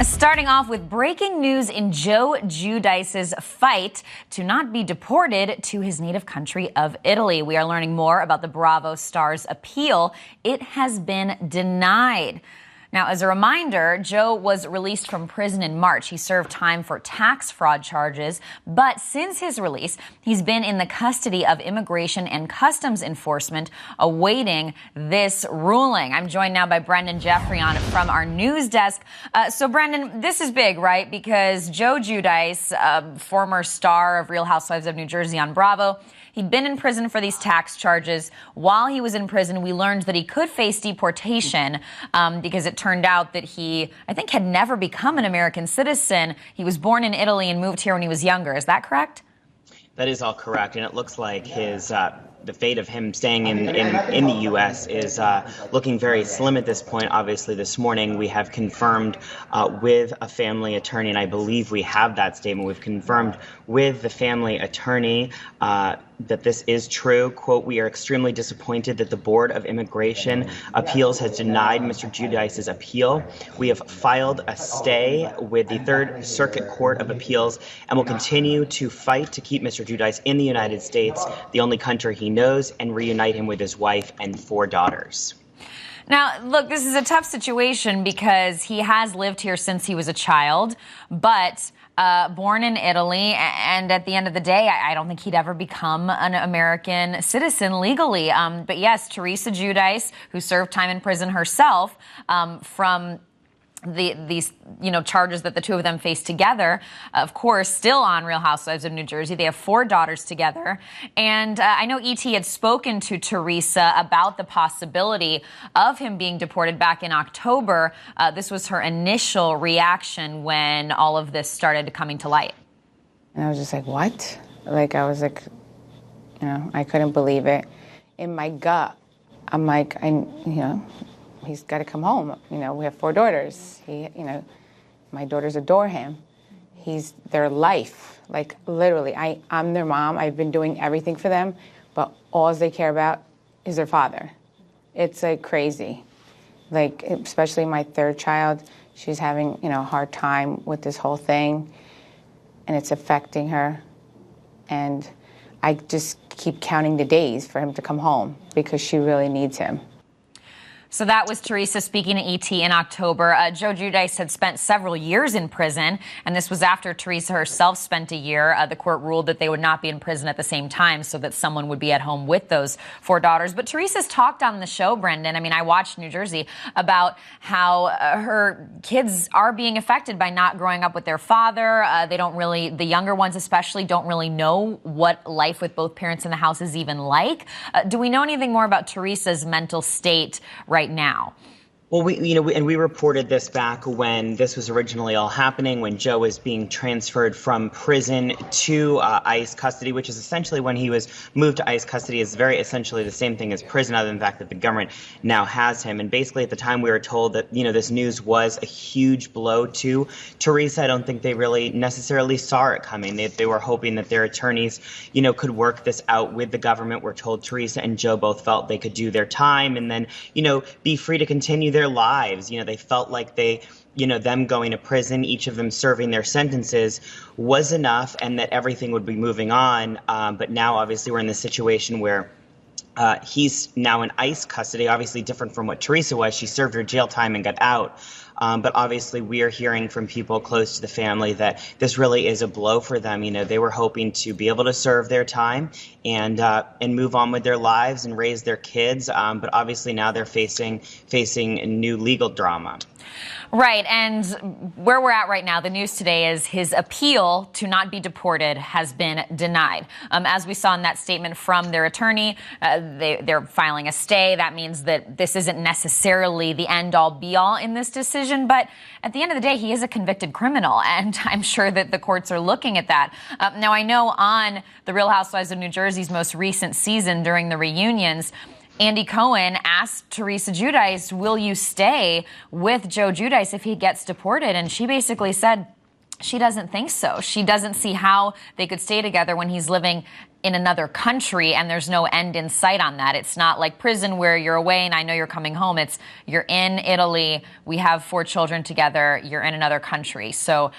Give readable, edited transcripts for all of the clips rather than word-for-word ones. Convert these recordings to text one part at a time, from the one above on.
Starting off with breaking news in Joe Giudice's fight to not be deported to his native country of Italy. We are learning more about the Bravo star's appeal. It has been denied. Now, as a reminder, Joe was released from prison in March. He served time for tax fraud charges, but since his release, he's been in the custody of Immigration and Customs Enforcement, awaiting this ruling. I'm joined now by Brendan Jeffrey from our news desk. So, Brendan, this is big, right? Because Joe Giudice, former star of Real Housewives of New Jersey on Bravo, he'd been in prison for these tax charges. While he was in prison, we learned that he could face deportation because it turned out that he, I think, had never become an American citizen. He was born in Italy and moved here when he was younger. Is that correct? That is all correct, and it looks like his the fate of him staying in the U.S. is looking very slim at this point. Obviously, this morning we have confirmed with a family attorney, and I believe we have that statement. We've confirmed with the family attorney that this is true. Quote, "We are extremely disappointed that the Board of Immigration Appeals has denied Mr. Giudice's appeal. We have filed a stay with the Third Circuit Court of Appeals and will continue to fight to keep Mr. Giudice in the United States, the only country he knows, and reunite him with his wife and 4 daughters." Now, look, this is a tough situation because he has lived here since he was a child, but born in Italy, and at the end of the day, I don't think he'd ever become an American citizen legally. But yes, Teresa Giudice, who served time in prison herself from these charges that the two of them face together, of course, still on Real Housewives of New Jersey. They have 4 daughters together. And I know E.T. had spoken to Teresa about the possibility of him being deported back in October. This was her initial reaction when all of this started coming to light. And I was just like, what? I was like, I couldn't believe it. In my gut, I'm like, he's got to come home. We have 4 daughters. My daughters adore him. He's their life. Literally, I'm their mom. I've been doing everything for them, but all they care about is their father. It's crazy. Especially my 3rd child, she's having, a hard time with this whole thing, and it's affecting her. And I just keep counting the days for him to come home because she really needs him. So that was Teresa speaking to E.T. in October. Joe Giudice had spent several years in prison, and this was after Teresa herself spent a year. The court ruled that they would not be in prison at the same time so that someone would be at home with those 4 daughters. But Teresa's talked on the show, Brendan. I watched New Jersey about how her kids are being affected by not growing up with their father. They don't really, the younger ones especially, don't really know what life with both parents in the house is even like. Do we know anything more about Teresa's mental state right now? Well, we reported this back when this was originally all happening, when Joe was being transferred from prison to ICE custody, which is essentially when he was moved to ICE custody is very essentially the same thing as prison, other than the fact that the government now has him. And basically at the time we were told that, this news was a huge blow to Teresa. I don't think they really necessarily saw it coming. They were hoping that their attorneys, could work this out with the government. We're told Teresa and Joe both felt they could do their time and then, be free to continue their lives. They felt like them going to prison, each of them serving their sentences was enough and that everything would be moving on. But now, obviously, we're in this situation where he's now in ICE custody, obviously different from what Teresa was. She served her jail time and got out. But obviously, we are hearing from people close to the family that this really is a blow for them. They were hoping to be able to serve their time and move on with their lives and raise their kids. But obviously, now they're facing new legal drama. Right, and where we're at right now, the news today is his appeal to not be deported has been denied. As we saw in that statement from their attorney, they're filing a stay. That means that this isn't necessarily the end-all, be-all in this decision, but at the end of the day, he is a convicted criminal, and I'm sure that the courts are looking at that. Now, I know on The Real Housewives of New Jersey's most recent season during the reunions, Andy Cohen asked Teresa Giudice, will you stay with Joe Giudice if he gets deported? And she basically said, She doesn't think so. She doesn't see how they could stay together when he's living in another country and there's no end in sight on that. It's not like prison where you're away and I know you're coming home. It's you're in Italy. We have 4 children together. You're in another country. So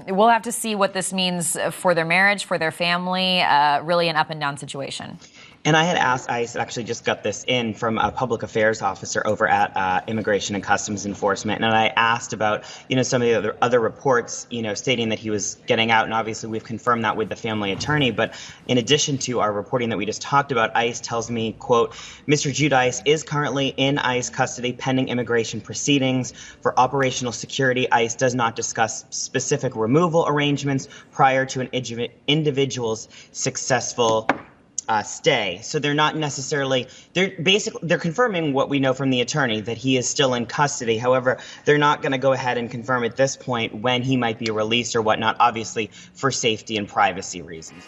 we'll have to see what this means for their marriage, for their family, really an up and down situation. And I had asked ICE, actually just got this in from a public affairs officer over at Immigration and Customs Enforcement, and I asked about, some of the other reports, stating that he was getting out, and obviously we've confirmed that with the family attorney, but in addition to our reporting that we just talked about, ICE tells me, quote, Mr. Giudice is currently in ICE custody pending immigration proceedings. For operational security, ICE does not discuss specific removal arrangements prior to an individual's successful stay. So they're not necessarily, they're confirming what we know from the attorney, that he is still in custody. However, they're not going to go ahead and confirm at this point when he might be released or whatnot, obviously for safety and privacy reasons.